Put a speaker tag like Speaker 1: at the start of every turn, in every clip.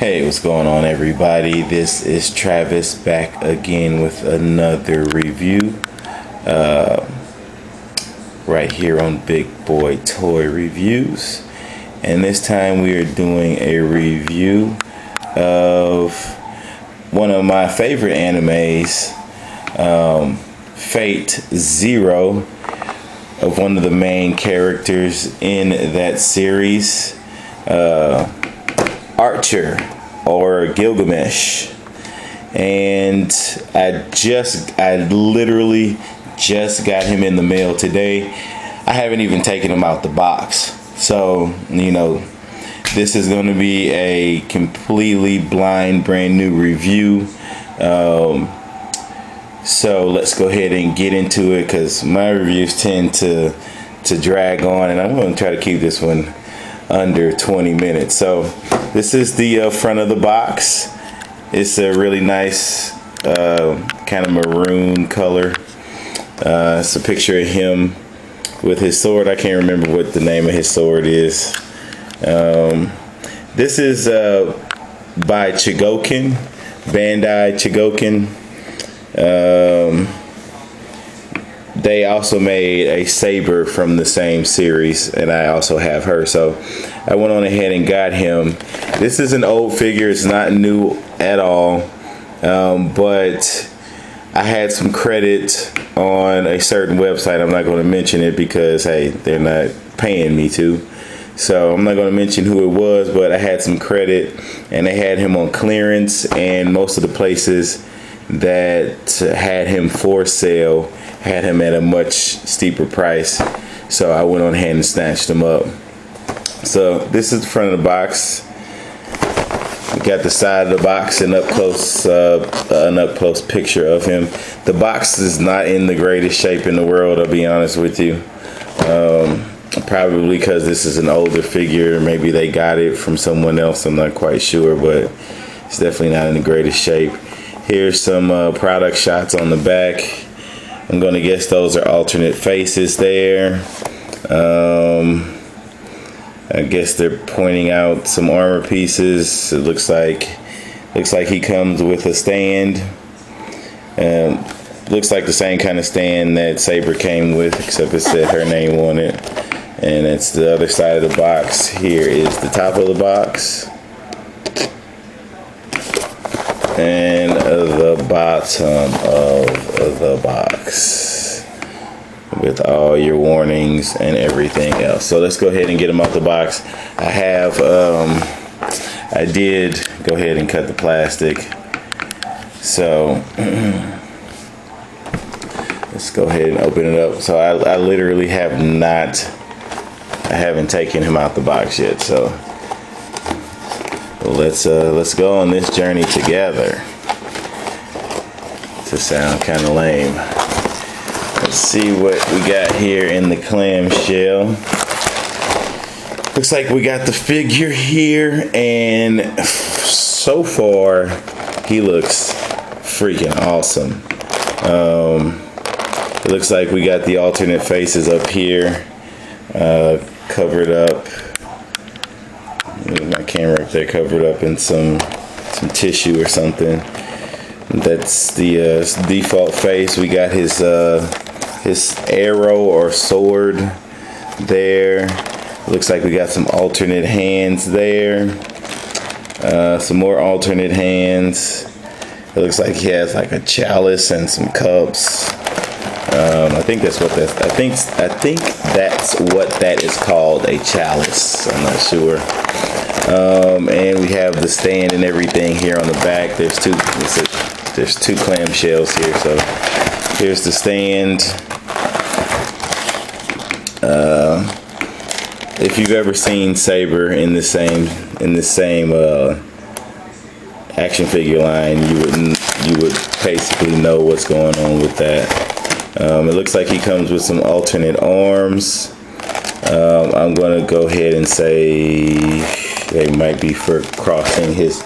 Speaker 1: Hey, what's going on, everybody? This is Travis back again with another review right here on Big Boy Toy Reviews, and this time we are doing a review of one of my favorite animes, Fate Zero, of one of the main characters in that series, Archer or Gilgamesh. And I literally just got him in the mail today. I haven't even taken him out the box, so this is going to be a completely blind brand new review. So let's go ahead and get into it, because my reviews tend to drag on, and I'm going to try to keep this one under 20 minutes. So this is the front of the box. It's a really nice kind of maroon color. It's a picture of him with his sword. I can't remember what the name of his sword is. This is by Chogokin, Bandai Chogokin. They also made a saber from the same series, and I also have her, so I went on ahead and got him. This is an old figure. It's not new at all, but I had some credit on a certain website. I'm not going to mention it because, hey, they're not paying me to, so I'm not going to mention who it was, but I had some credit, and they had him on clearance, and most of the places that had him for sale had him at a much steeper price, so I went on ahead and snatched him up. So this is the front of the box. We got the side of the box, and an up close picture of him. The box is not in the greatest shape in the world, I'll be honest with you. Probably because this is an older figure. Maybe they got it from someone else, I'm not quite sure, but it's definitely not in the greatest shape. Here's some product shots on the back. I'm going to guess those are alternate faces there. I guess they're pointing out some armor pieces. It looks like he comes with a stand. Looks like the same kind of stand that Saber came with, except it said her name on it. And it's the other side of the box. Here is the top of the box, and the bottom of the box with all your warnings and everything else. So let's go ahead and get them out the box. I did go ahead and cut the plastic, so let's go ahead and open it up. So I literally I haven't taken him out the box yet, so let's go on this journey together. To sound kind of lame. Let's see what we got here in the clamshell. Looks like we got the figure here, and so far he looks freaking awesome. It looks like we got the alternate faces up here, covered up. My camera up there, covered up in some tissue or something. That's the default face. We got his arrow or sword there. Looks like we got some alternate hands there. Some more alternate hands. It looks like he has like a chalice and some cups. I think that's what that. I think that's what that is called, a chalice. I'm not sure. And we have the stand and everything here on the back. There's two clamshells here. So here's the stand. If you've ever seen Saber in the same action figure line, you would basically know what's going on with that. It looks like he comes with some alternate arms. I'm gonna go ahead and say they might be for crossing his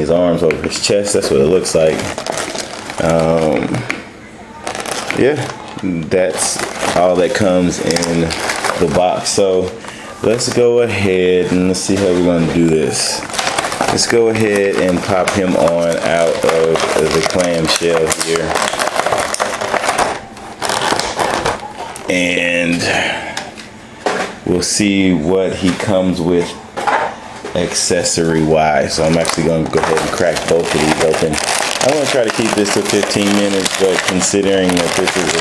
Speaker 1: arms over his chest. That's what it looks like. Yeah, that's all that comes in the box. So let's go ahead and let's see how we're going to do this. Let's go ahead and pop him on out of the clamshell here. And we'll see what he comes with accessory wise. So I'm actually going to go ahead and crack both of these open. I want to try to keep this to 15 minutes, but considering that this is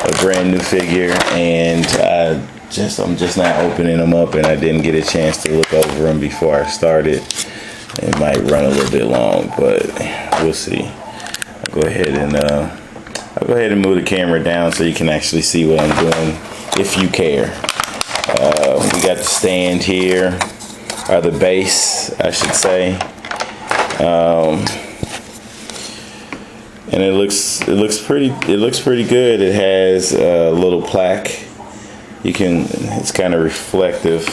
Speaker 1: a brand new figure and I'm just not opening them up and I didn't get a chance to look over them before I started, it might run a little bit long, but we'll see. I'll go ahead and move the camera down so you can actually see what I'm doing if you care. We got the stand here, or the base, I should say. And it looks pretty good. It has a little plaque. It's kind of reflective.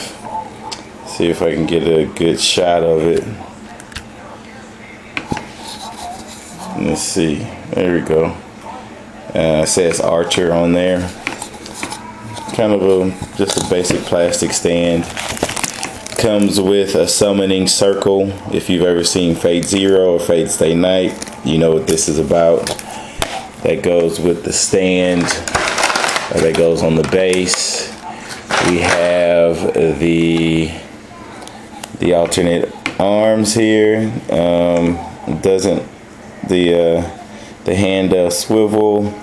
Speaker 1: See if I can get a good shot of it. Let's see. There we go. It says Archer on there. Kind of just a basic plastic stand. Comes with a summoning circle. If you've ever seen Fate Zero or Fate Stay Night, you know what this is about. That goes with the stand, or that goes on the base. We have the alternate arms here. The hand does swivel.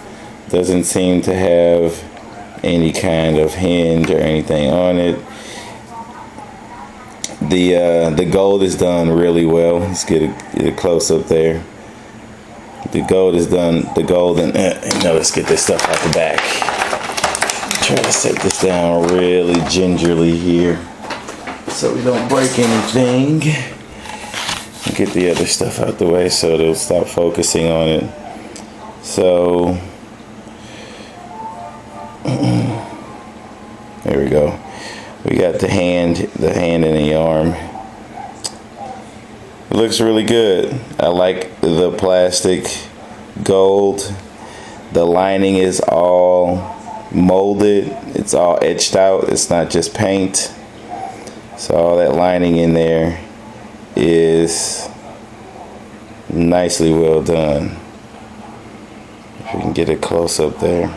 Speaker 1: Doesn't seem to have any kind of hinge or anything on it. The gold is done really well. Let's get a close up there. The gold is done. The gold and let's get this stuff out the back. Try to set this down really gingerly here so we don't break anything. Get the other stuff out the way so it'll stop focusing on it. So there we go. We got the hand and the arm. It looks really good. I like the plastic gold. The lining is all molded. It's all etched out. It's not just paint. So all that lining in there is nicely well done. If we can get a close up there.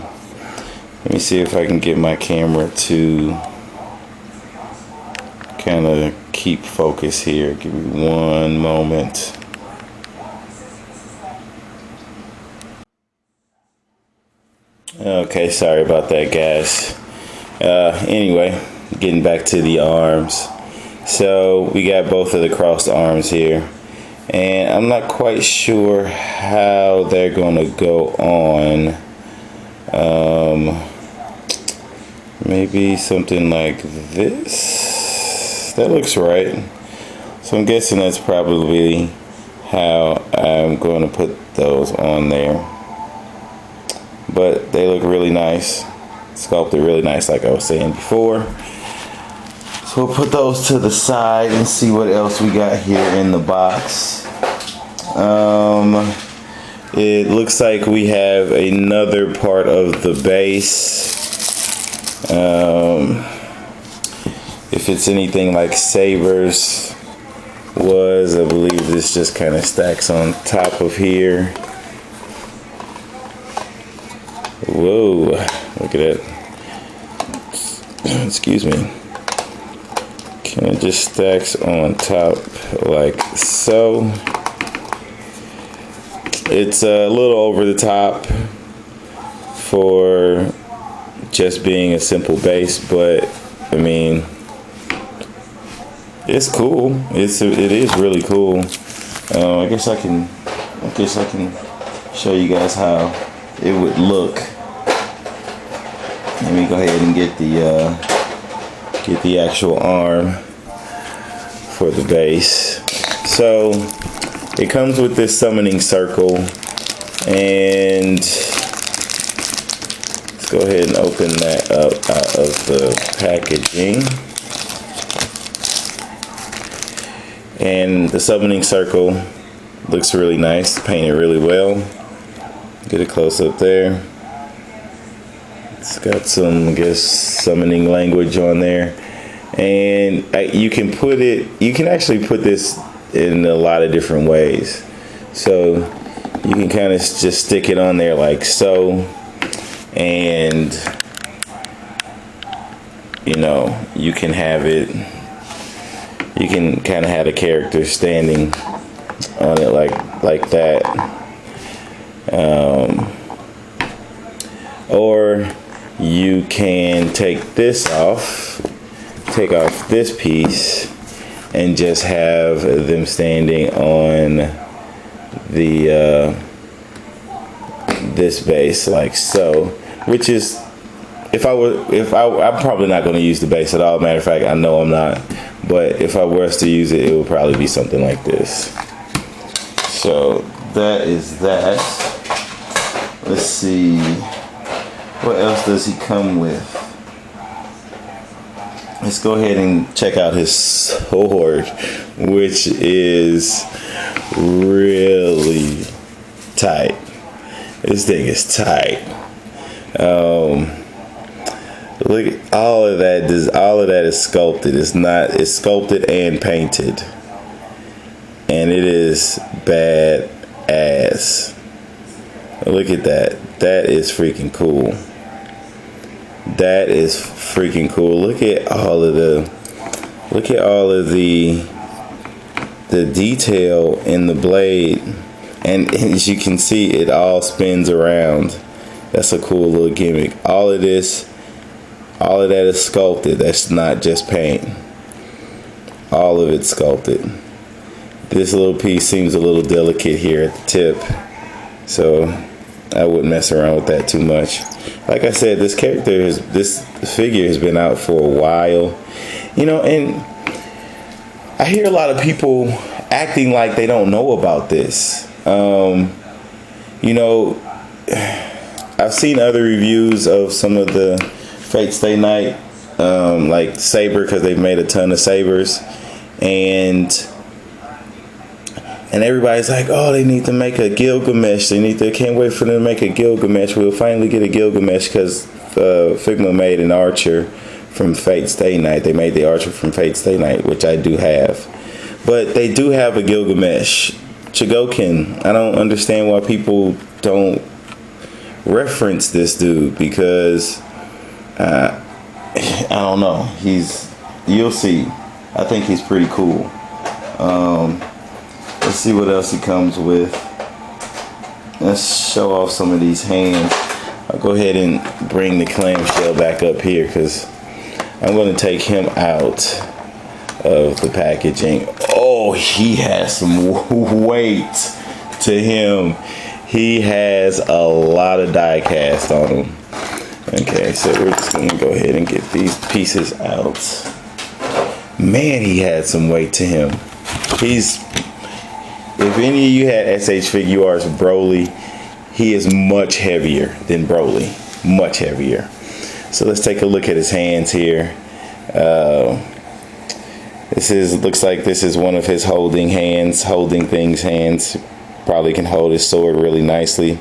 Speaker 1: Let me see if I can get my camera to kind of keep focus here. Give me one moment. Okay, sorry about that, guys. Anyway, getting back to the arms. So we got both of the crossed arms here, and I'm not quite sure how they're gonna go on. Maybe something like this. That looks right. So I'm guessing that's probably how I'm going to put those on there. But they look really nice. Sculpted really nice, like I was saying before. So we'll put those to the side and see what else we got here in the box. It looks like we have another part of the base. If it's anything like Saber's was, I believe this just kind of stacks on top of here. Whoa, look at that. Excuse me. Kind of just stacks on top like so. It's a little over the top for just being a simple base, but I mean, it's cool. It is really cool. I guess I can show you guys how it would look. Let me go ahead and get the actual arm for the base. So it comes with this summoning circle, and let's go ahead and open that up out of the packaging. And the summoning circle looks really nice, painted really well. Get a close up there. It's got some, I guess, summoning language on there. And you can actually put this in a lot of different ways. So you can kind of just stick it on there like so, and you know, you can have it, you can kind of have a character standing on it like that. Or you can take off this piece and just have them standing on the this base like so, which is, I'm probably not going to use the base at all. Matter of fact, I know I'm not, but if I was to use it, it would probably be something like this. So that is that. Let's see, what else does he come with? Let's go ahead and check out his sword, which is really tight. This thing is tight. Look at all of that. All of that is sculpted. It's sculpted and painted, and it is badass. Look at that. That is freaking cool. That is freaking cool. Look at all of the detail in the blade, and as you can see, it all spins around. That's a cool little gimmick. All of that is sculpted. That's not just paint. All of it's sculpted. This little piece seems a little delicate here at the tip, so I wouldn't mess around with that too much. Like I said, this figure has been out for a while, you know, and I hear a lot of people acting like they don't know about this. You know, I've seen other reviews of some of the Fate Stay Night, like Saber, because they've made a ton of Sabers, and everybody's like, oh, they need to make a Gilgamesh. Can't wait for them to make a Gilgamesh. We'll finally get a Gilgamesh because Figma made an archer from Fate Stay Night. They made the archer from Fate Stay Night, which I do have. But they do have a Gilgamesh. Chogokin. I don't understand why people don't reference this dude, because I don't know. You'll see. I think he's pretty cool. Let's see what else he comes with. Let's show off some of these hands. I'll go ahead and bring the clamshell back up here because I'm going to take him out of the packaging. Oh, he has some weight to him. He has a lot of die cast on him. Okay, so we're just going to go ahead and get these pieces out. Man, he had some weight to him. If any of you had SH Figuarts Broly, he is much heavier than Broly. Much heavier. So let's take a look at his hands here. Looks like this is one of his holding things hands. Probably can hold his sword really nicely.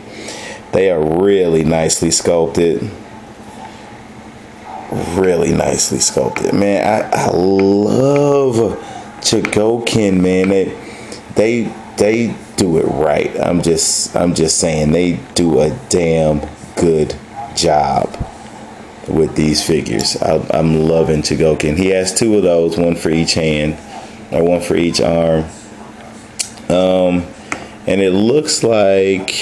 Speaker 1: They are really nicely sculpted. Really nicely sculpted. Man, I love Chogokin, man. They do it right. I'm just saying, they do a damn good job with these figures. I'm loving Chogokin. He has two of those, one for each hand, or one for each arm. And it looks like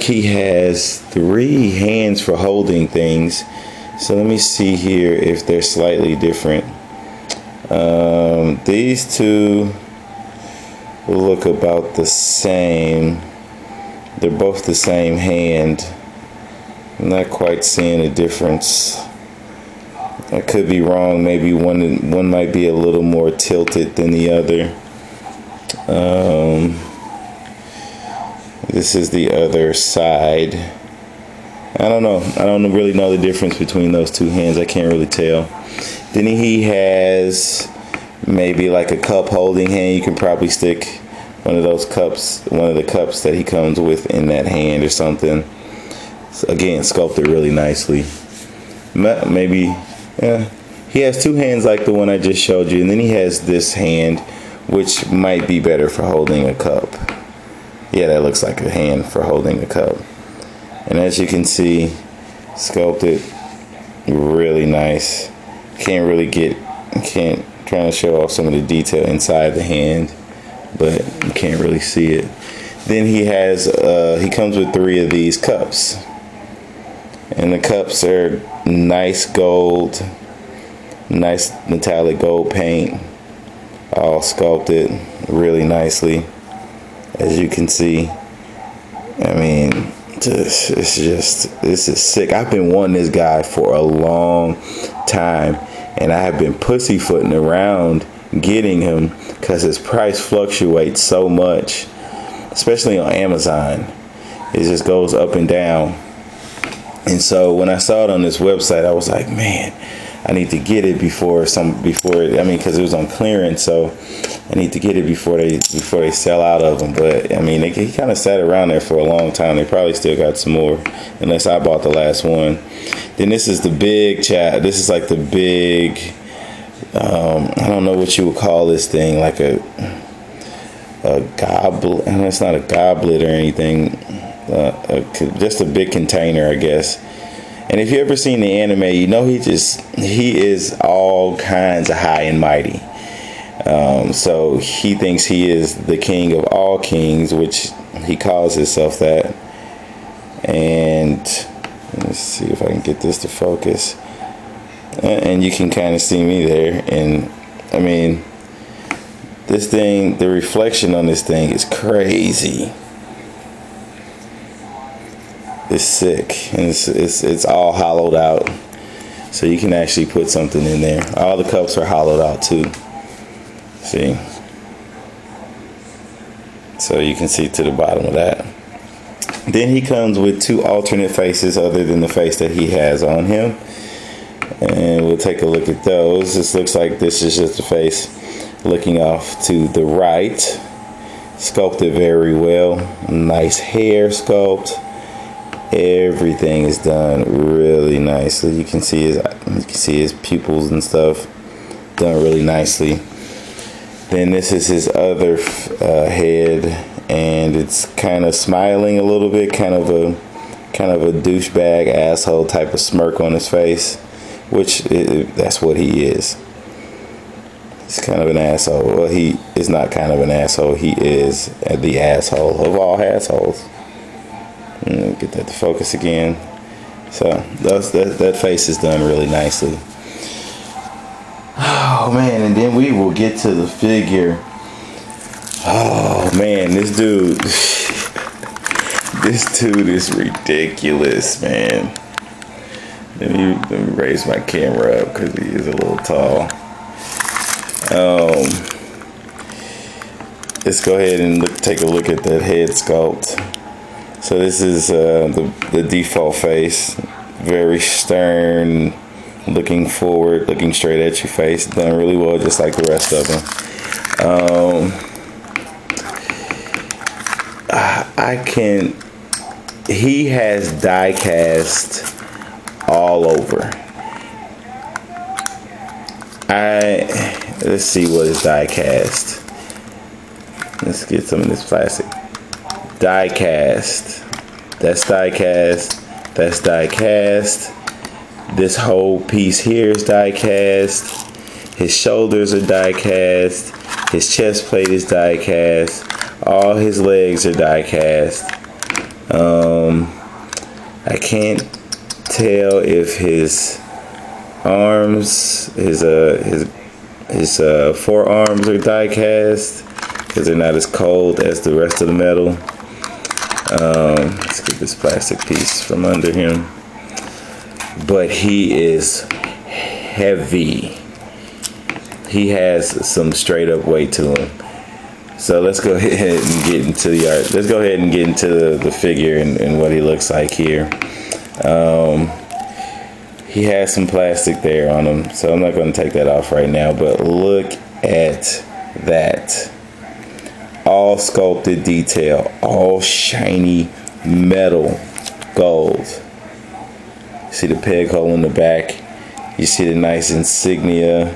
Speaker 1: he has 3 hands for holding things. So let me see here if they're slightly different. These two look about the same. They're both the same hand. I'm not quite seeing a difference. I could be wrong. Maybe one might be a little more tilted than the other. This is the other side. I don't know. I don't really know the difference between those two hands. I can't really tell. Then he has maybe like a cup holding hand. You can probably stick one of the cups that he comes with in that hand or something. So again, sculpted really nicely. Maybe Yeah. He has two hands like the one I just showed you, and then he has this hand, which might be better for holding a cup. Yeah, that looks like a hand for holding a cup. And as you can see, sculpted really nice. Can't trying to show off some of the detail inside the hand, but you can't really see it. Then he comes with 3 of these cups. And the cups are nice gold, nice metallic gold paint, all sculpted really nicely. As you can see, I mean, this is sick. I've been wanting this guy for a long time, and I have been pussyfooting around getting him because his price fluctuates so much, especially on Amazon. It just goes up and down. And so when I saw it on this website, I was like, man, I need to get it because it was on clearance, so I need to get it before they sell out of them. But I mean, he kind of sat around there for a long time. They probably still got some more, unless I bought the last one. Then this is the big chat. This is like the big, I don't know what you would call this thing, like a goblet. I mean, it's not a goblet or anything. Just a big container, I guess. And if you ever seen the anime, you know he is all kinds of high and mighty. So he thinks he is the king of all kings, which he calls himself that. And let's see if I can get this to focus. And you can kind of see me there. And I mean, this thing, the reflection on this thing is crazy. It's sick, and it's all hollowed out, so you can actually put something in there. All the cups are hollowed out too. See, so you can see to the bottom of that. Then he comes with 2 alternate faces other than the face that he has on him, and we'll take a look at those. This looks like this is just a face looking off to the right, sculpted very well. Nice hair sculpt. Everything is done really nicely. You can see his pupils and stuff done really nicely. Then this is his other head, and it's kind of smiling a little bit, kind of a douchebag asshole type of smirk on his face, which that's what he is. He's kind of an asshole. Well, he is not kind of an asshole. He is the asshole of all assholes. Get that to focus again. So that face is done really nicely. Oh man, and then we will get to the figure. Oh man, this dude is ridiculous, man. Let me raise my camera up because he is a little tall. Let's go ahead and take a look at that head sculpt. So this is the default face, very stern, looking forward, looking straight at your face. Done really well, just like the rest of them. He has diecast all over. Let's see what is diecast. Let's get some of this plastic. Diecast. That's diecast. That's diecast. This whole piece here is diecast. His shoulders are diecast. His chest plate is diecast. All his legs are diecast. I can't tell if his arms, his forearms are diecast because they're not as cold as the rest of the metal. Let's get this plastic piece from under him. But he is heavy. He has some straight up weight to him. So let's go ahead and get into the art. Let's go ahead and get into the figure and what he looks like here. He has some plastic there on him, so I'm not going to take that off right now. But look at that. All sculpted detail, all shiny metal gold. See the peg hole in the back. You see the nice insignia,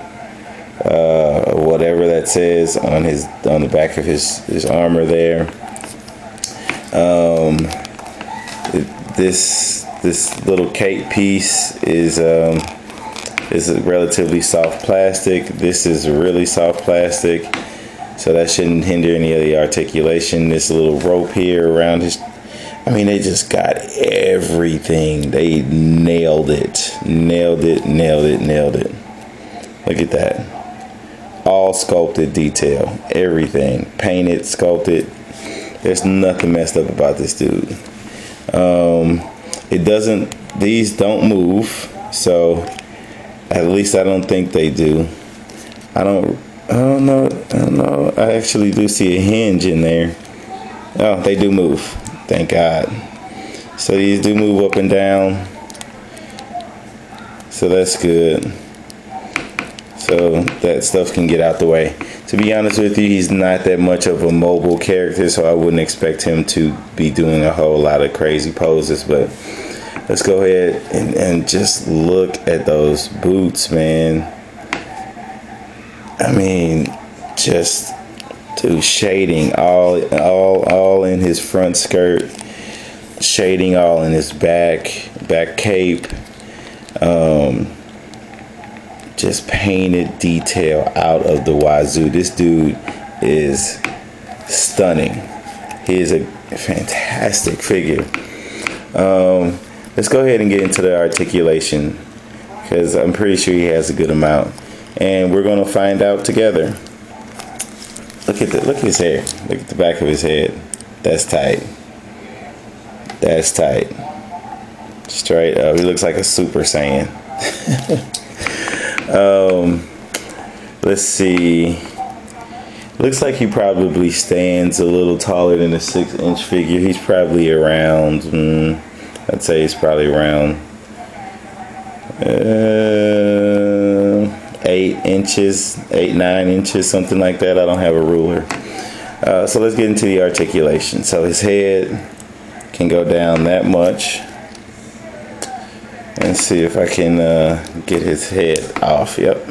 Speaker 1: whatever that says on the back of his armor there. This little cape piece is a relatively soft plastic. This is really soft plastic, so that shouldn't hinder any of the articulation. This little rope here around his, I mean, they just got everything. They nailed it. Nailed it. Look at that. All sculpted detail. Everything. Painted, sculpted. There's nothing messed up about this dude. These don't move, so at least I don't think they do. I don't know. I actually do see a hinge in there. Oh, they do move. Thank God. So these do move up and down. So that's good. So that stuff can get out the way. To be honest with you, he's not that much of a mobile character, so I wouldn't expect him to be doing a whole lot of crazy poses. But let's go ahead and just look at those boots, man. I mean, just shading all in his front skirt, shading all in his back cape. Just painted detail out of the wazoo. This dude is stunning. He is a fantastic figure. Let's go ahead and get into the articulation, because I'm pretty sure he has a good amount, and we're gonna find out together. Look at his hair. Look at the back of his head. That's tight. That's tight. Straight up. He looks like a Super Saiyan. Let's see. Looks like he probably stands a little taller than a 6-inch figure. He's probably around, I'd say he's probably around 8 inches, 9 inches, something like that. I don't have a ruler. So let's get into the articulation. So his head can go down that much. And see if I can get his head off. Yep.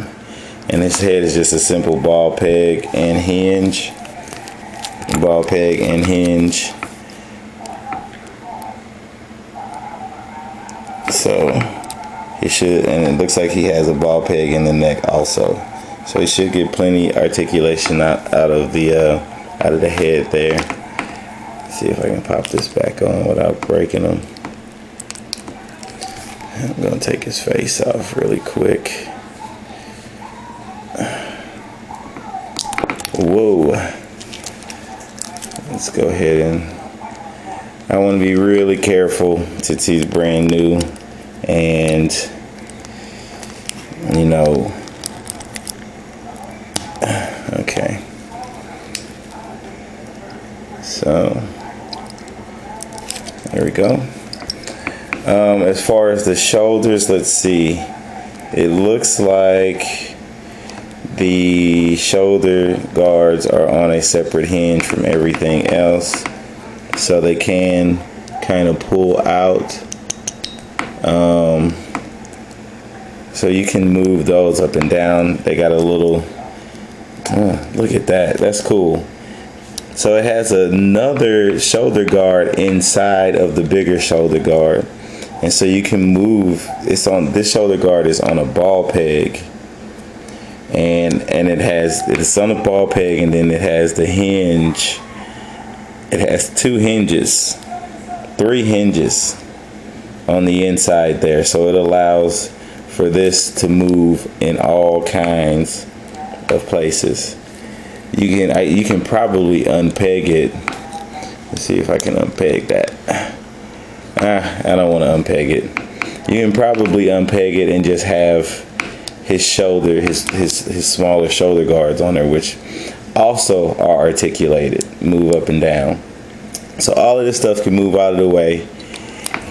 Speaker 1: And his head is just a simple ball peg and hinge. Ball peg and hinge. So he should, and it looks like he has a ball peg in the neck also. So he should get plenty articulation out of the head there. Let's see if I can pop this back on without breaking him. I'm going to take his face off really quick. Whoa. Let's go ahead and, I want to be really careful since he's brand new, and you know, okay. So there we go. As far as the shoulders, let's see. It looks like the shoulder guards are on a separate hinge from everything else, so they can kind of pull out. So you can move those up and down. They got a little, look at that. That's cool. So it has another shoulder guard inside of the bigger shoulder guard. And so you can move, this shoulder guard is on a ball peg, and it's on a ball peg, and then it has the hinge. It has 2 hinges, 3 hinges on the inside there. So it allows for this to move in all kinds of places. You can probably unpeg it. Let's see if I can unpeg that. I don't want to unpeg it. You can probably unpeg it and just have his shoulder, his smaller shoulder guards on there, which also are articulated, move up and down. So all of this stuff can move out of the way.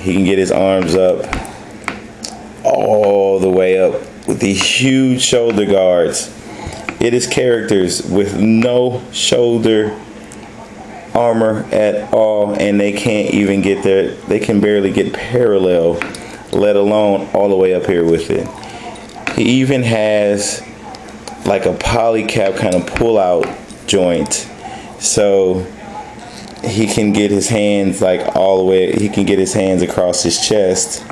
Speaker 1: He can get his arms up all the way up with these huge shoulder guards. It is characters with no shoulder armor at all, and they can't even get there. They can barely get parallel, let alone all the way up here with it. He even has like a polycap kind of pull out joint, so he can get his hands like all the way, he can get his hands across his chest,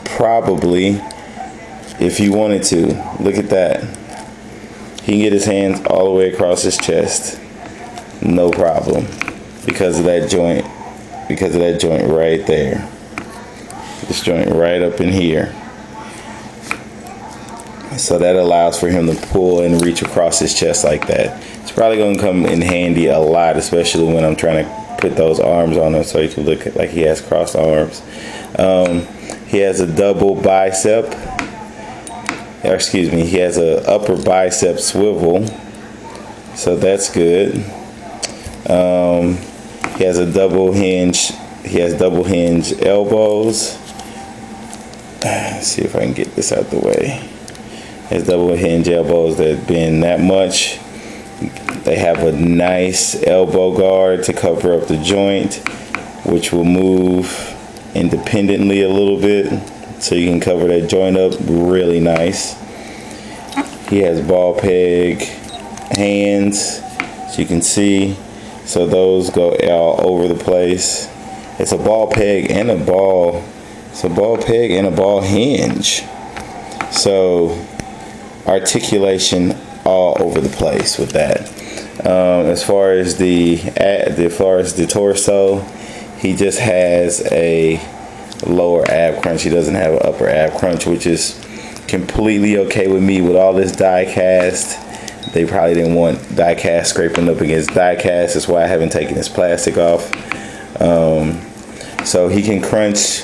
Speaker 1: probably, if he wanted to. Look at that. He can get his hands all the way across his chest, no problem, because of that joint, right there. This joint right up in here. So that allows for him to pull and reach across his chest like that. It's probably going to come in handy a lot, especially when I'm trying to put those arms on him so he can look like he has crossed arms. He has a double bicep. Or excuse me, he has a upper bicep swivel. So that's good. He has a double hinge. He has double hinge elbows. Let's see if I can get this out the way. His double hinge elbows that bend that much. They have a nice elbow guard to cover up the joint, which will move independently a little bit, so you can cover that joint up really nice. He has ball peg hands, as you can see, so those go all over the place. It's a ball peg and a ball. It's a ball peg and a ball hinge. So articulation all over the place with that. As far as the torso, he just has a lower ab crunch. He doesn't have an upper ab crunch, which is completely okay with me. With all this die cast, they probably didn't want die cast scraping up against die cast. That's why I haven't taken this plastic off. So he can crunch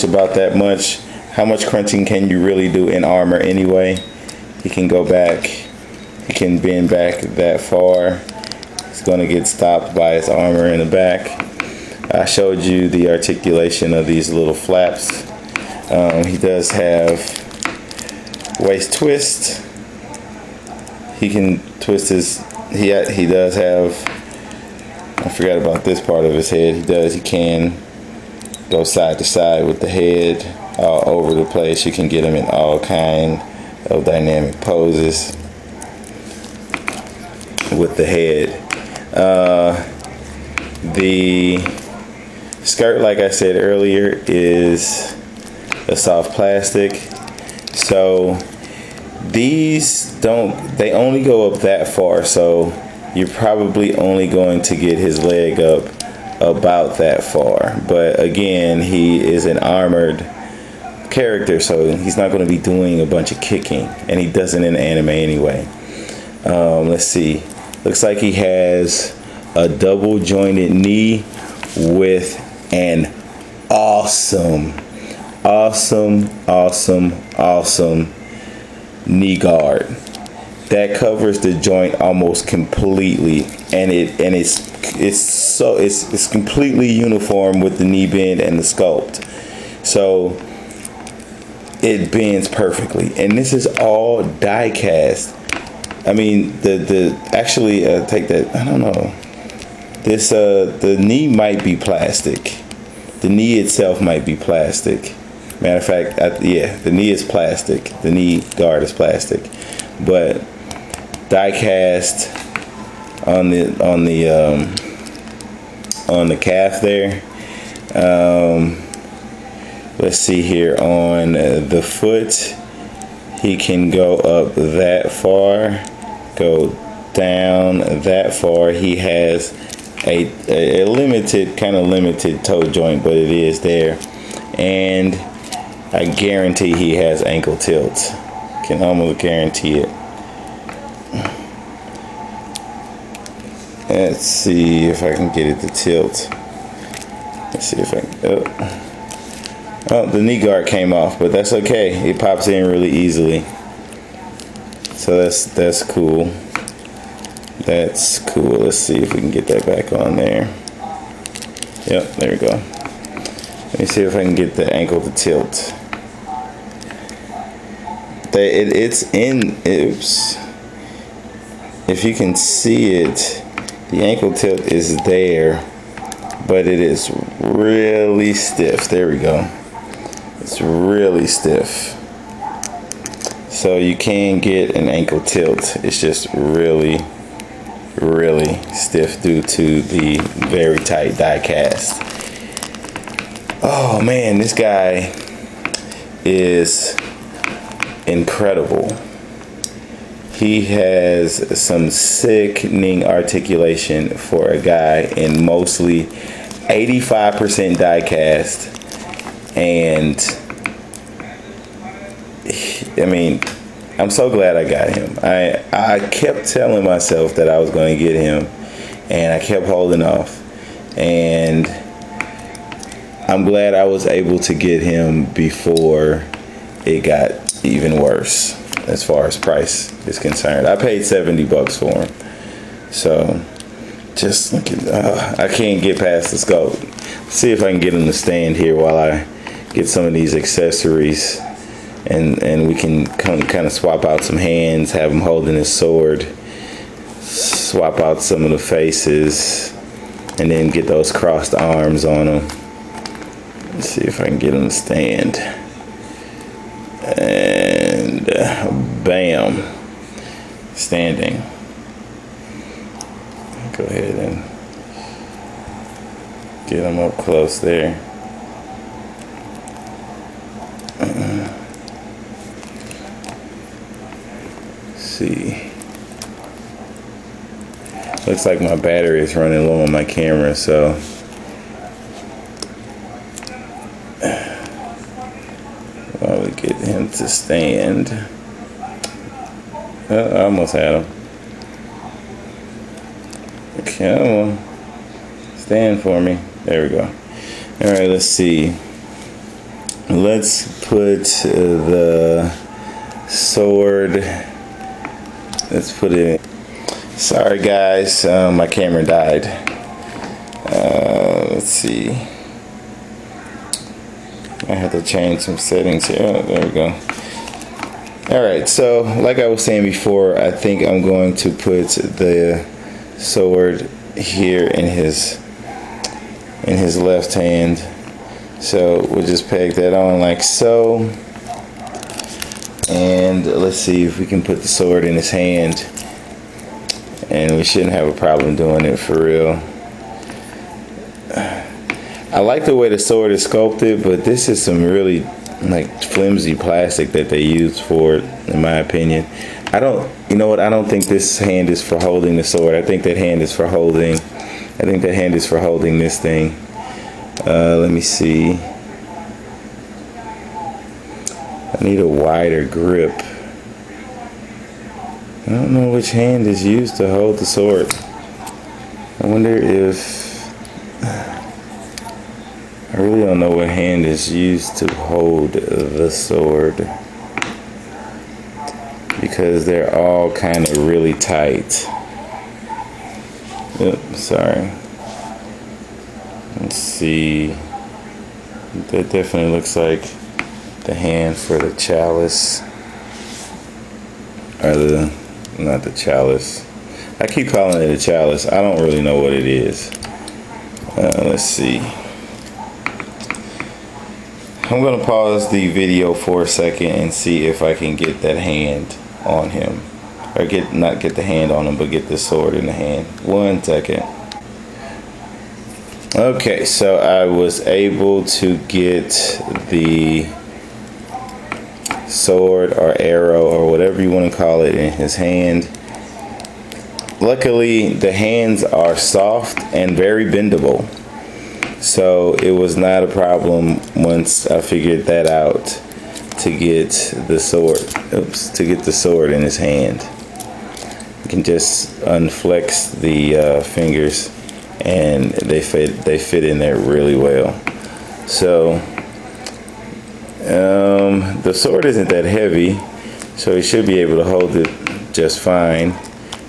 Speaker 1: about that much. How much crunching can you really do in armor anyway? He can go back, he can bend back that far. He's going to get stopped by his armor in the back. I showed you the articulation of these little flaps. He does have waist twist. He can twist his, he does have, I forgot about this part of his head. He can go side to side with the head all over the place. You can get him in all kind of dynamic poses with the head. The skirt, like I said earlier, is a soft plastic. So these they only go up that far, so you're probably only going to get his leg up about that far. But again, he is an armored character, so he's not going to be doing a bunch of kicking, and he doesn't in the anime anyway. Let's see. Looks like he has a double jointed knee with an awesome knee guard that covers the joint almost completely, and it's completely uniform with the knee bend and the sculpt. So it bends perfectly, and this is all die cast. I mean, actually take that. I don't know. This the knee might be plastic. The knee itself might be plastic. Matter of fact, yeah, the knee is plastic. The knee guard is plastic, but die cast on the calf there. Let's see here on the foot. He can go up that far, go down that far. He has a limited toe joint, but it is there. And I guarantee he has ankle tilts. Can almost guarantee it. Let's see if I can get it to tilt. Let's see if I can. Oh, the knee guard came off, but that's okay. It pops in really easily. So that's cool. That's cool. Let's see if we can get that back on there. Yep, there we go. Let me see if I can get the ankle to tilt. It's in, oops. If you can see it, the ankle tilt is there, but it is really stiff. There we go. It's really stiff. So you can get an ankle tilt. It's just really stiff due to the very tight die cast. Oh man, this guy is incredible. He has some sickening articulation for a guy in mostly 85% die cast. And I mean, I'm so glad I got him. I kept telling myself that I was going to get him, and I kept holding off. And I'm glad I was able to get him before it got even worse as far as price is concerned. I paid $70 for him. So just look at, I can't get past the sculpt. See if I can get him to stand here while I get some of these accessories, and we can kind of swap out some hands, have him holding his sword, swap out some of the faces, and then get those crossed arms on him. Let's see if I can get him to stand. And bam, standing. Go ahead and get him up close there. See. Looks like my battery is running low on my camera, so while we get him to stand. I almost had him. Come on. Stand for me. There we go. Alright, let's see. Let's put the sword. Let's put it in. Sorry guys, my camera died. Let's see. I have to change some settings here. Oh, there we go. Alright, so like I was saying before, I think I'm going to put the sword here in his left hand. So we'll just peg that on like so. And let's see if we can put the sword in his hand. And we shouldn't have a problem doing it for real. I like the way the sword is sculpted, but this is some really like flimsy plastic that they use for it, in my opinion. I don't think this hand is for holding the sword. I think that hand is for holding this thing. Let me see. I need a wider grip. I don't know which hand is used to hold the sword. I wonder if... I really don't know what hand is used to hold the sword, because they're all kind of really tight. Oops, sorry. Let's see. That definitely looks like the hand for the chalice. Or not the chalice. I keep calling it a chalice. I don't really know what it is. Let's see. I'm going to pause the video for a second and see if I can get that hand on him. Or not get the hand on him, but get the sword in the hand. 1 second. Okay, so I was able to get the sword or arrow or whatever you want to call it in his hand. Luckily, the hands are soft and very bendable. So it was not a problem once I figured that out to get the sword. To get the sword in his hand. You can just unflex the fingers, and they fit in there really well. So the sword isn't that heavy, so he should be able to hold it just fine,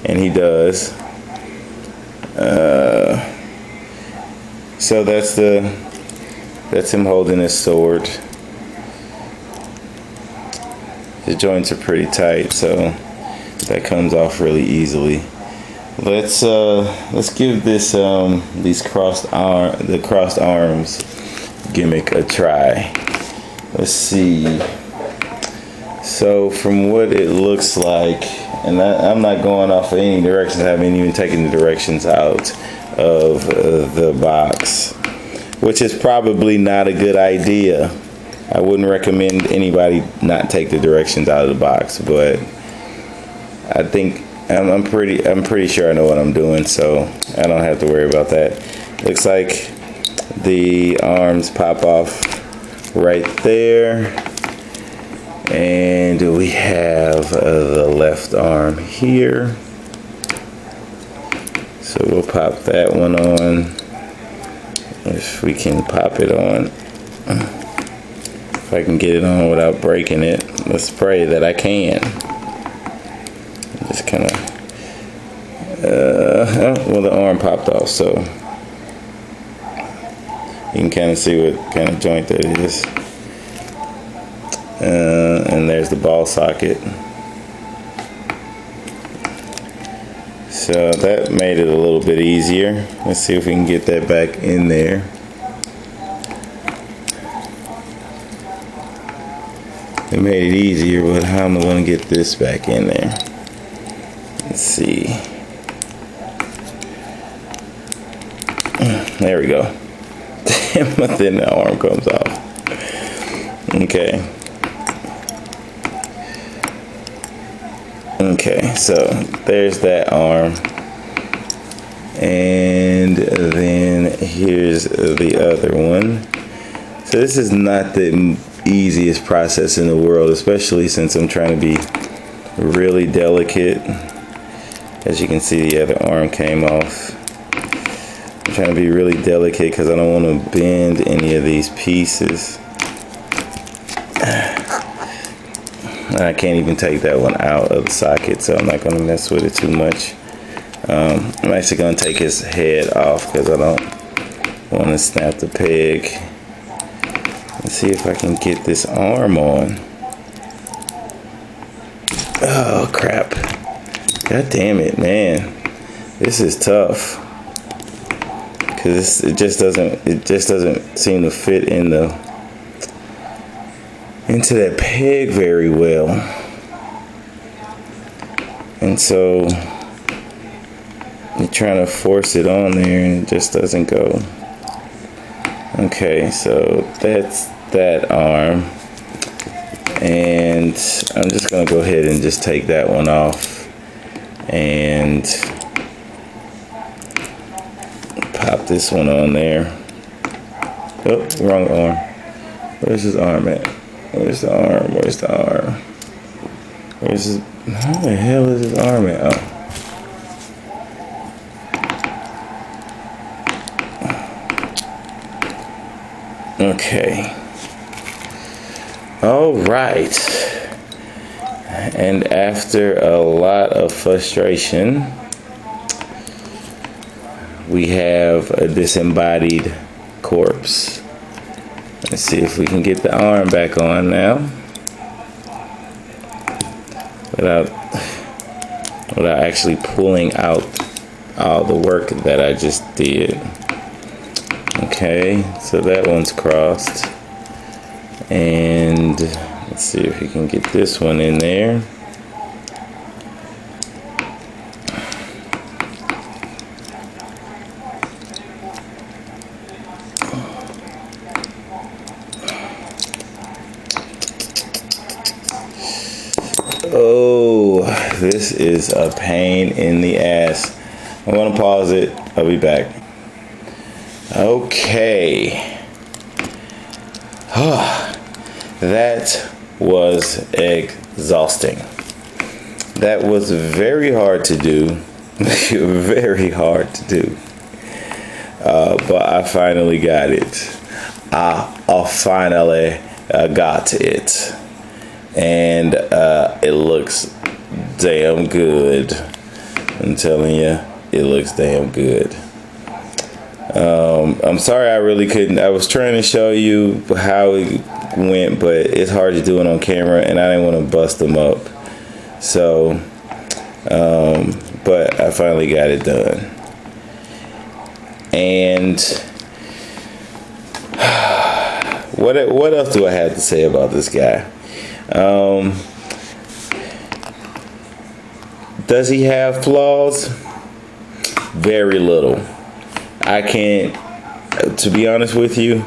Speaker 1: and he does. So that's him holding his sword. The joints are pretty tight, so that comes off really easily. Let's give this the crossed arms gimmick a try. Let's see. So from what it looks like, and I'm not going off of any directions, I haven't even taken the directions out of the box, which is probably not a good idea. I wouldn't recommend anybody not take the directions out of the box, but I think I'm pretty sure I know what I'm doing, so I don't have to worry about that. Looks like the arms pop off right there, and we have the left arm here. So we'll pop that one on, if we can pop it on. If I can get it on without breaking it. Let's pray that I can. Just kind of, well, the arm popped off, so you can kind of see what kind of joint that is. And there's the ball socket. So that made it a little bit easier. Let's see if we can get that back in there. It made it easier, but how am I going to get this back in there? Let's see. There we go. But then the arm comes off. Okay. Okay, so there's that arm. And then here's the other one. So this is not the easiest process in the world, especially since I'm trying to be really delicate. As you can see, the other arm came off. I'm trying to be really delicate because I don't want to bend any of these pieces. I can't even take that one out of the socket, so I'm not going to mess with it too much. I'm actually going to take his head off because I don't want to snap the peg. Let's see if I can get this arm on. Oh crap. God damn it, man. This is tough. Cause it just doesn't seem to fit into that peg very well. And so you're trying to force it on there and it just doesn't go. Okay, so that's that arm, and I'm just gonna go ahead and just take that one off and pop this one on there. Oh, wrong arm. Where's his arm at? Where's the arm? Where's the arm? Where's his, how the hell is his arm at? Oh. Okay. All right. And after a lot of frustration, we have a disembodied corpse. Let's see if we can get the arm back on now without actually pulling out all the work that I just did. Okay, so that one's crossed, and let's see if we can get this one in there. Oh, this is a pain in the ass. I'm gonna pause it. I'll be back. Okay. That was exhausting. That was very hard to do. Very hard to do. But I finally got it. I finally got it. And it looks damn good. I'm telling you, it looks damn good. I'm sorry I really couldn't. I was trying to show you how it went, but it's hard to do it on camera, and I didn't want to bust them up. So, but I finally got it done. And what else do I have to say about this guy? Does he have flaws? Very little. I can't, to be honest with you,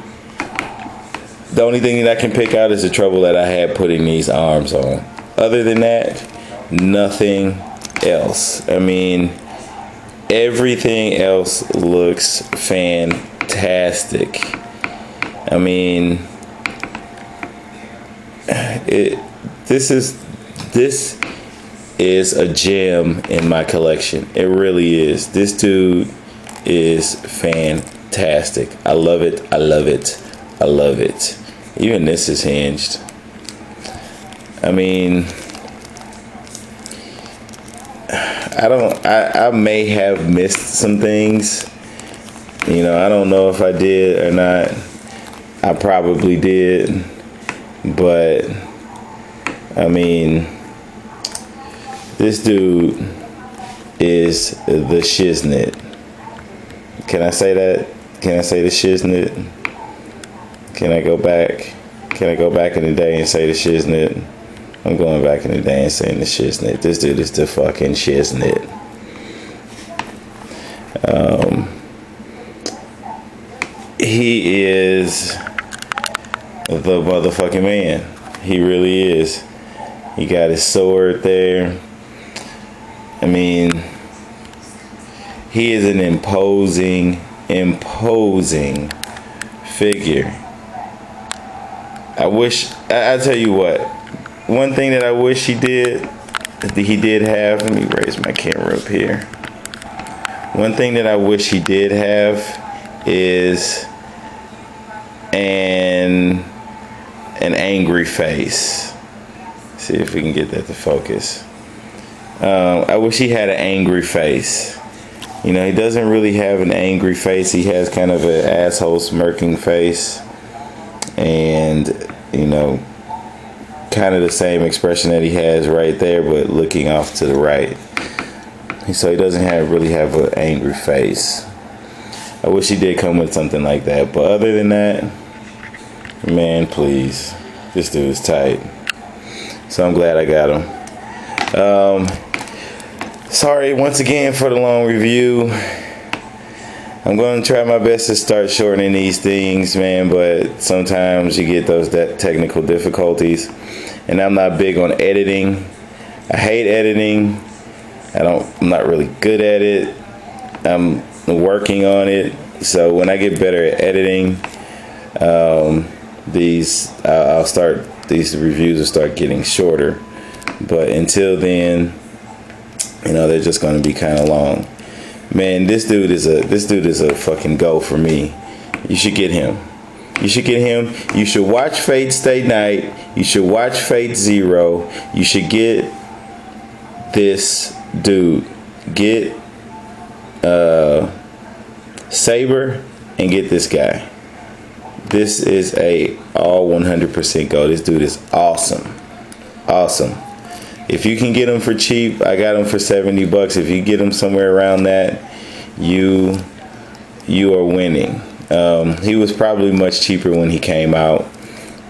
Speaker 1: the only thing that I can pick out is the trouble that I had putting these arms on. Other than that, nothing else. I mean, everything else looks fantastic. I mean, this is a gem in my collection. It really is. This dude is fantastic. I love it. I love it. I love it. Even this is hinged. I mean, I may have missed some things. You know, I don't know if I did or not. I probably did. But, I mean, this dude is the shiznit. Can I say that? Can I say the shiznit? Can I go back? Can I go back in the day and say the shiznit? I'm going back in the day and saying the shiznit. This dude is the fucking shiznit. He is the motherfucking man. He really is. He got his sword there. I mean, he is an imposing figure. I tell you what, one thing that I wish he did have, let me raise my camera up here. One thing that I wish he did have is an angry face. See if we can get that to focus. I wish he had an angry face. You know, he doesn't really have an angry face. He has kind of an asshole smirking face. And, you know, kind of the same expression that he has right there, but looking off to the right. So he doesn't really have an angry face. I wish he did come with something like that. But other than that, man, please. This dude is tight. So I'm glad I got him. Sorry once again for the long review. I'm going to try my best to start shortening these things, man, but sometimes you get those technical difficulties. And I'm not big on editing. I hate editing. I'm not really good at it. I'm working on it. So when I get better at editing, these reviews will start getting shorter. But until then, you know, they're just going to be kind of long. Man, this dude is a fucking go for me. You should get him. You should get him. You should watch Fate Stay Night. You should watch Fate Zero. You should get this dude. Get Saber and get this guy. This is a all 100% go. This dude is awesome. Awesome. If you can get him for cheap, I got him for $70. If you get him somewhere around that, you are winning. He was probably much cheaper when he came out,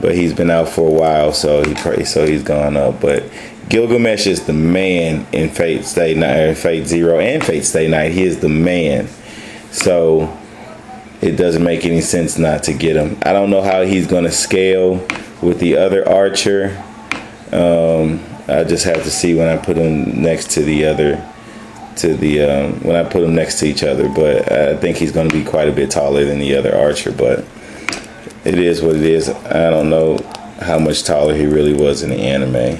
Speaker 1: but he's been out for a while, so he's gone up. But Gilgamesh is the man in Fate Stay Night, Fate Zero, and Fate Stay Night. He is the man. So it doesn't make any sense not to get him. I don't know how he's going to scale with the other archer. I just have to see when I put them next to the other, when I put them next to each other. But I think he's going to be quite a bit taller than the other archer. But it is what it is. I don't know how much taller he really was in the anime.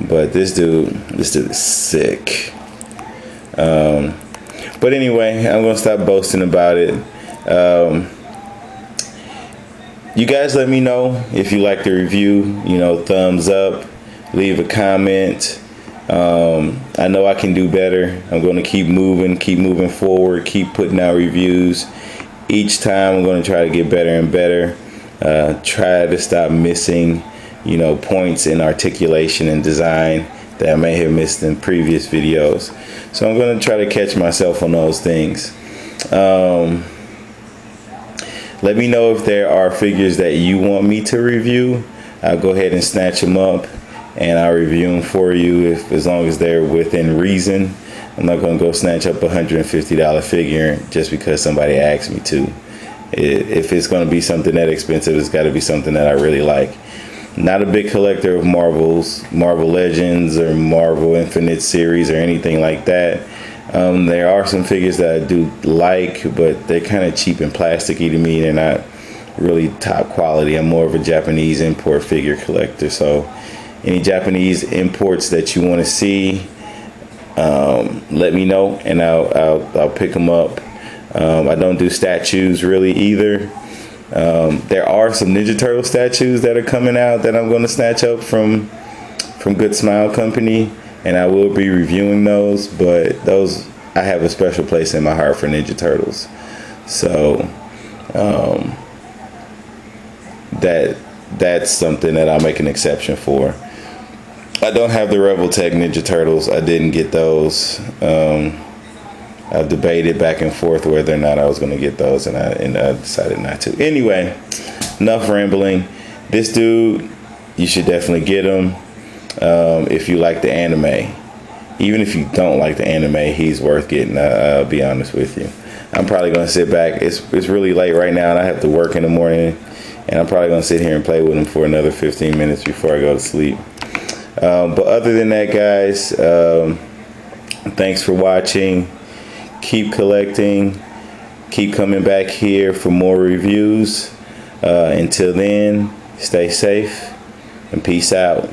Speaker 1: But this dude is sick. But anyway, I'm going to stop boasting about it. You guys let me know if you like the review. You know, thumbs up. Leave a comment. I know I can do better. I'm going to keep moving forward, keep putting out reviews. Each time I'm going to try to get better and better. Try to stop missing, you know, points in articulation and design that I may have missed in previous videos. So I'm going to try to catch myself on those things. Let me know if there are figures that you want me to review. I'll go ahead and snatch them up and I'll review them for you as long as they're within reason. I'm not going to go snatch up a $150 figure just because somebody asked me to. If it's going to be something that expensive, it's got to be something that I really like. Not a big collector of Marvel Legends or Marvel Infinite series or anything like that. There are some figures that I do like, but they're kind of cheap and plasticky to me. They're not really top quality. I'm more of a Japanese import figure collector. So any Japanese imports that you want to see, let me know, and I'll pick them up. I don't do statues really either. There are some Ninja Turtle statues that are coming out that I'm going to snatch up from Good Smile Company, and I will be reviewing those. But those, I have a special place in my heart for Ninja Turtles. So that's something that I'll make an exception for. I don't have the Revoltech Ninja Turtles. I didn't get those. I've debated back and forth whether or not I was going to get those, and I decided not to. Anyway, enough rambling. This dude, you should definitely get him if you like the anime. Even if you don't like the anime, he's worth getting. I'll be honest with you. I'm probably going to sit back. It's really late right now, and I have to work in the morning, and I'm probably going to sit here and play with him for another 15 minutes before I go to sleep. But other than that, guys, thanks for watching. Keep collecting. Keep coming back here for more reviews. Until then, stay safe and peace out.